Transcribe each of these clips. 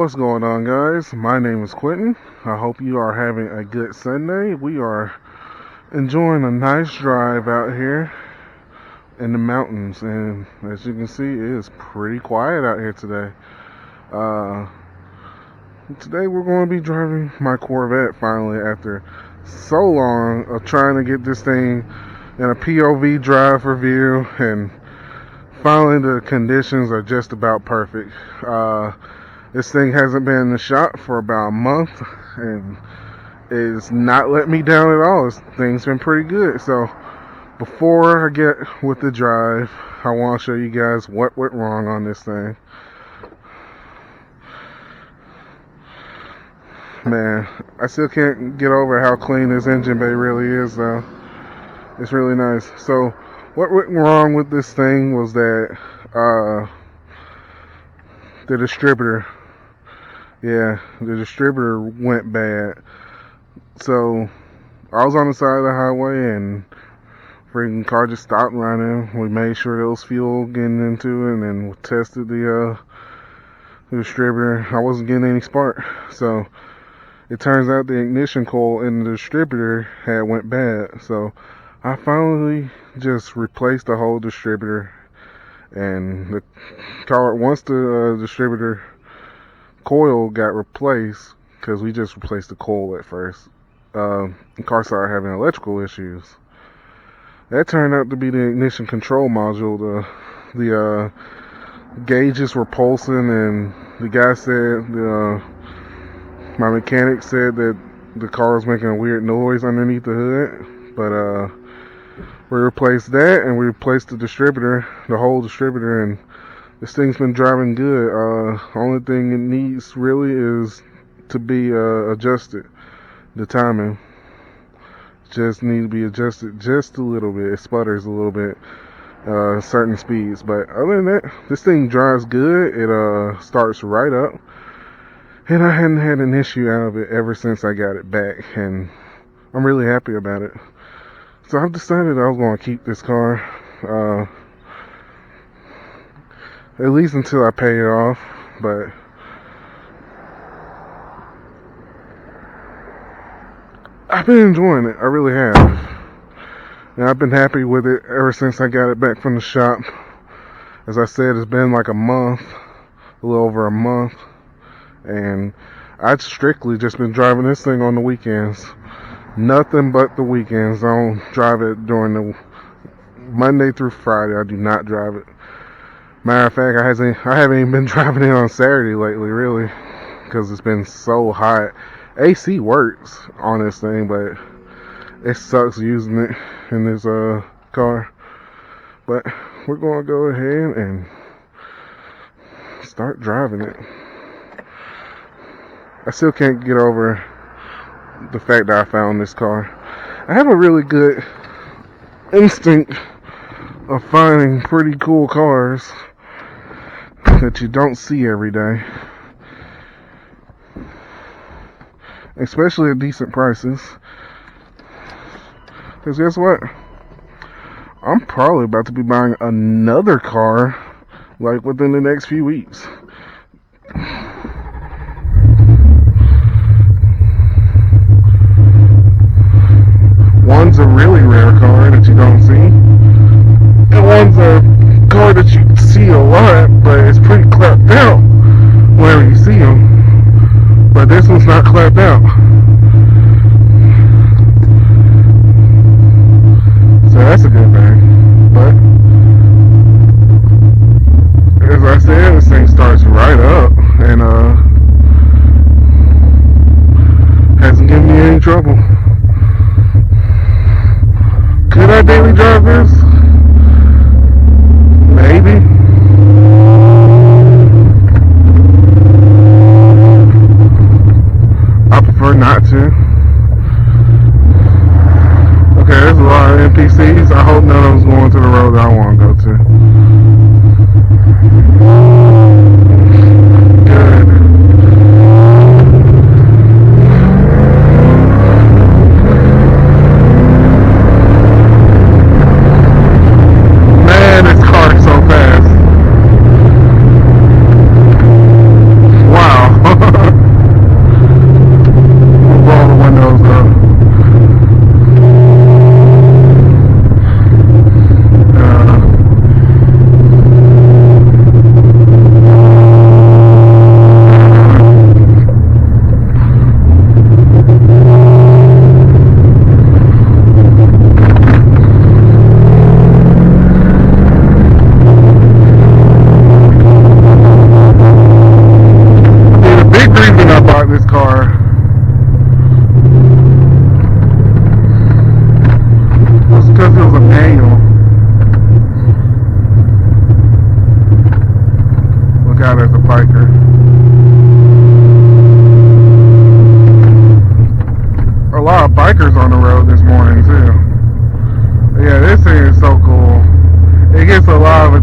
What's going on, guys? My name is Quentin. I hope you are having a good Sunday. We are enjoying a nice drive out here in the mountains, and as you can see, it is pretty quiet out here today. Today we're going to be driving my Corvette finally after so long of trying to get this thing in a POV drive review, and finally the conditions are just about perfect. This thing hasn't been in the shop for about a month, and it's not let me down at all. This thing's been pretty good. So before I get with the drive, I want to show you guys what went wrong on this thing. Man, I still can't get over how clean this engine bay really is, though. It's really nice. So what went wrong with this thing was that the distributor. Yeah, the distributor went bad. So I was on the side of the highway and freaking car just stopped running. We made sure there was fuel getting into it, and then we tested the distributor. I wasn't getting any spark. So it turns out the ignition coil in the distributor had went bad. So I finally just replaced the whole distributor, and the car, once the distributor coil got replaced, because we just replaced the coil at first, the car started having electrical issues. That turned out to be the ignition control module. The gauges were pulsing, and the guy said, my mechanic said that the car was making a weird noise underneath the hood. But we replaced that, and we replaced the distributor, the whole distributor, and this thing's been driving good. Only thing it needs really is to be adjusted. The timing just need to be adjusted just a little bit. It sputters a little bit, certain speeds. But other than that, this thing drives good. It starts right up. And I hadn't had an issue out of it ever since I got it back. And I'm really happy about it. So I've decided I was going to keep this car. At least until I pay it off, but I've been enjoying it. I really have. And I've been happy with it ever since I got it back from the shop. As I said, it's been like a month, a little over a month, and I've strictly just been driving this thing on the weekends. Nothing but the weekends. I don't drive it during the Monday through Friday. I do not drive it. Matter of fact, I haven't even been driving it on Saturday lately, really, because it's been so hot. AC works on this thing, but it sucks using it in this car. But we're going to go ahead and start driving it. I still can't get over the fact that I found this car. I have a really good instinct of finding pretty cool cars that you don't see every day, especially at decent prices. Because guess what? I'm probably about to be buying another car like within the next few weeks. One's a really rare car that you don't see, and one's a car that you see a lot, but it's pretty clapped out whenever you see them. But this one's not clapped out. So that's a good thing. But as I said, this thing starts right up and hasn't given me any trouble. Could I daily drive this? Maybe. I prefer not to. Okay, there's a lot of NPCs. I hope none of them's going to the road that I want to go to. Good.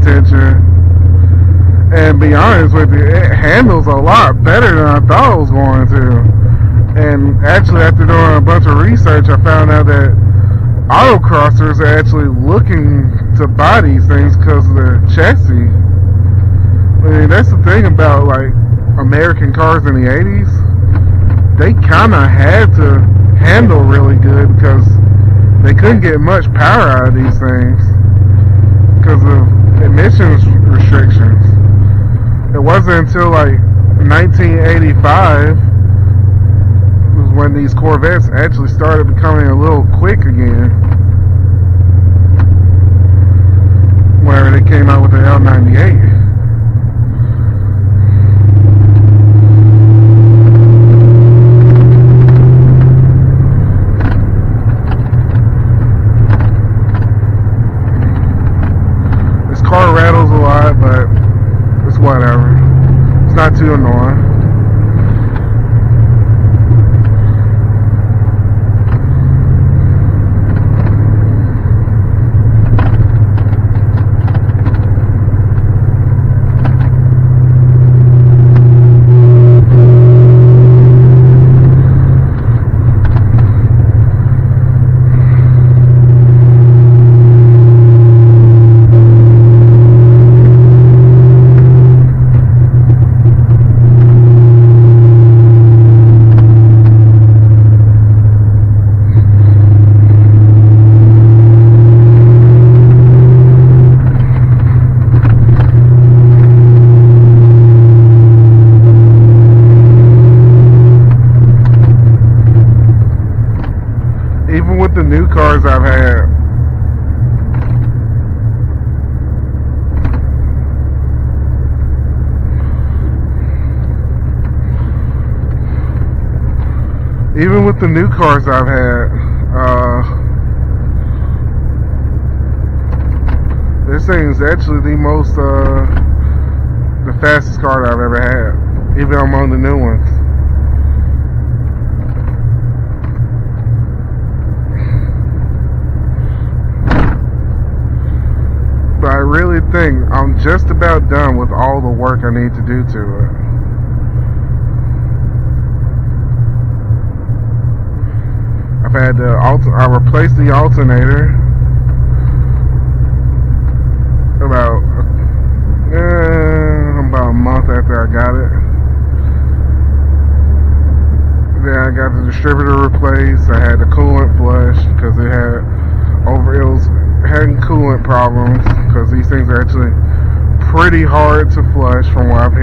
attention. And be honest with you, it handles a lot better than I thought it was going to. And actually, after doing a bunch of research, I found out that autocrossers are actually looking to buy these things because of the chassis. I mean, that's the thing about like American cars in the 80s. They kind of had to handle really good because they couldn't get much power out of these things because of emissions restrictions. It wasn't until like 1985 was when these Corvettes actually started becoming a little quick again, where they came out with the L98. This car rattles a lot, but it's whatever. It's not too annoying. Even with the new cars I've had, this thing is actually the fastest car that I've ever had, even among the new ones. But I really think I'm just about done with all the work I need to do to it. I replaced the alternator about a month after I got it. Then I got the distributor replaced. I had the coolant flushed because it was having coolant problems, because these things are actually pretty hard to flush from what I've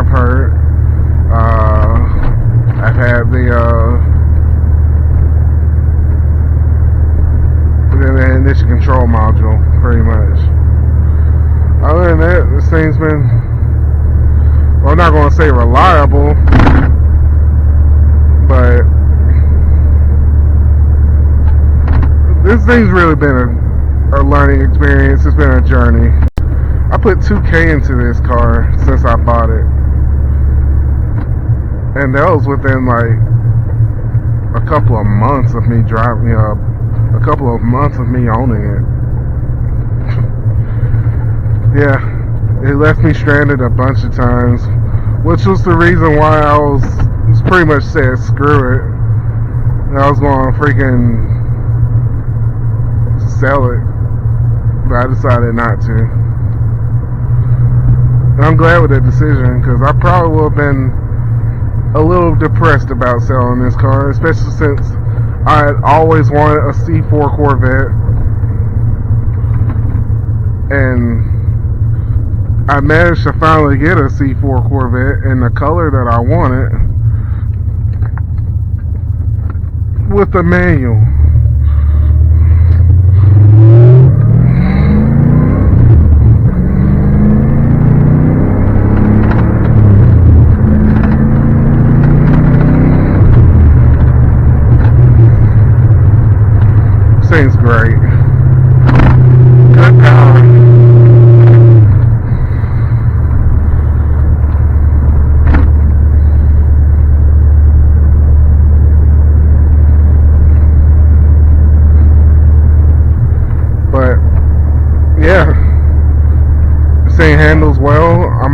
heard. I've had the ignition control module, pretty much. Other than that, this thing's been, well, I'm not going to say reliable, but this thing's really been a learning experience. It's been a journey. I put $2,000 into this car since I bought it, and that was within like a couple of months of me driving, a couple of months of me owning it. Yeah, it left me stranded a bunch of times, which was the reason why I was pretty much said screw it. And I was going to freaking sell it, but I decided not to. And I'm glad with that decision, because I probably would have been a little depressed about selling this car, especially since I had always wanted a C4 Corvette, and I managed to finally get a C4 Corvette in the color that I wanted with a manual. Thing's great. Good power.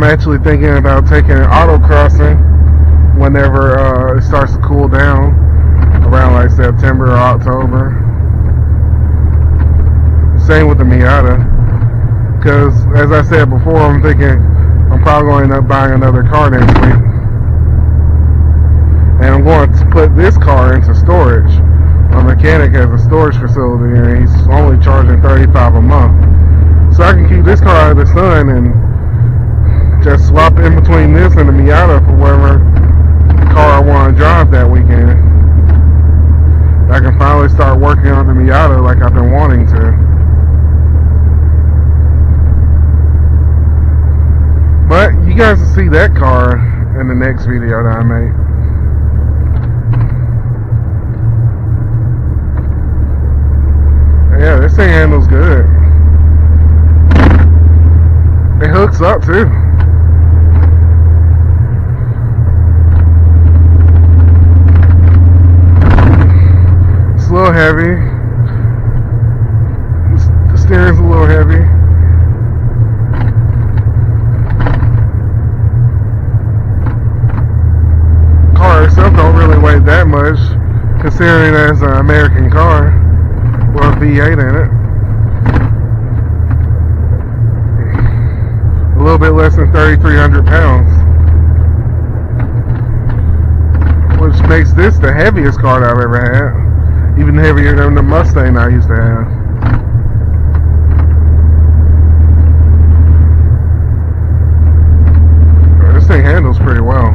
I'm actually thinking about taking an autocrossing whenever it starts to cool down, around like September or October. Same with the Miata, because as I said before, I'm thinking I'm probably going to end up buying another car next week, and I'm going to put this car into storage. My mechanic has a storage facility and he's only charging $35 a month, so I can keep this car out of the sun and just swap in between this and the Miata for whatever car I want to drive that weekend. I can finally start working on the Miata like I've been wanting to. But you guys will see that car in the next video that I make. Yeah, this thing handles good. It hooks up too. It's a little heavy. The steering's a little heavy. Car itself don't really weigh that much, considering that it's an American car with a V8 in it. A little bit less than 3,300 pounds, which makes this the heaviest car that I've ever had, even heavier than the Mustang I used to have. This thing handles pretty well.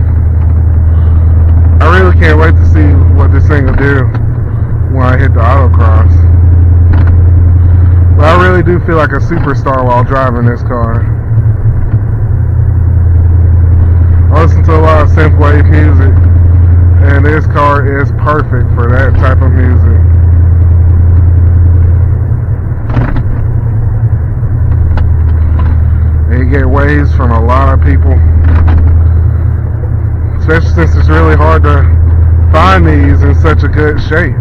I really can't wait to see what this thing will do when I hit the autocross. But I really do feel like a superstar while driving this car. I listen to a lot of synthwave music, and this car is perfect for that type of music. And you get waves from a lot of people, especially since it's really hard to find these in such a good shape.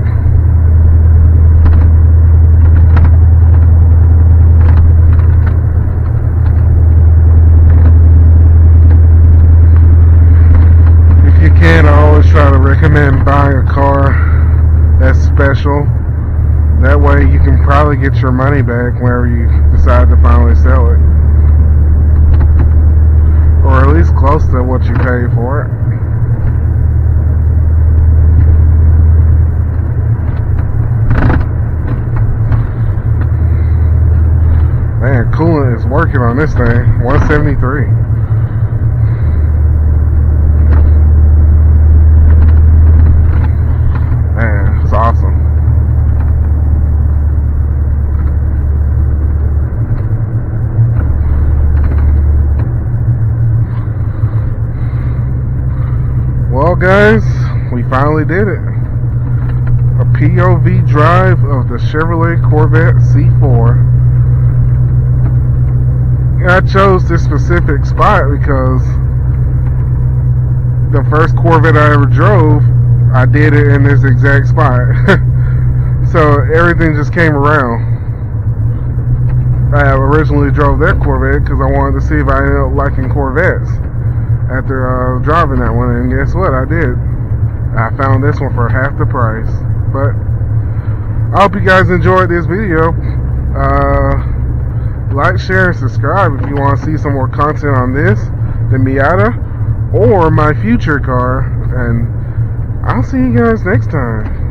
I always try to recommend buying a car that's special. That way you can probably get your money back whenever you decide to finally sell it, or at least close to what you paid for it. Man, coolant is working on this thing. 173. It's awesome. Well guys, we finally did it. A POV drive of the Chevrolet Corvette C4. I chose this specific spot because the first Corvette I ever drove, I did it in this exact spot. So everything just came around. I originally drove that Corvette because I wanted to see if I ended up liking Corvettes after driving that one, and guess what? I did. I found this one for half the price. But I hope you guys enjoyed this video. Like, share, and subscribe if you want to see some more content on this, the Miata, or my future car, and I'll see you guys next time.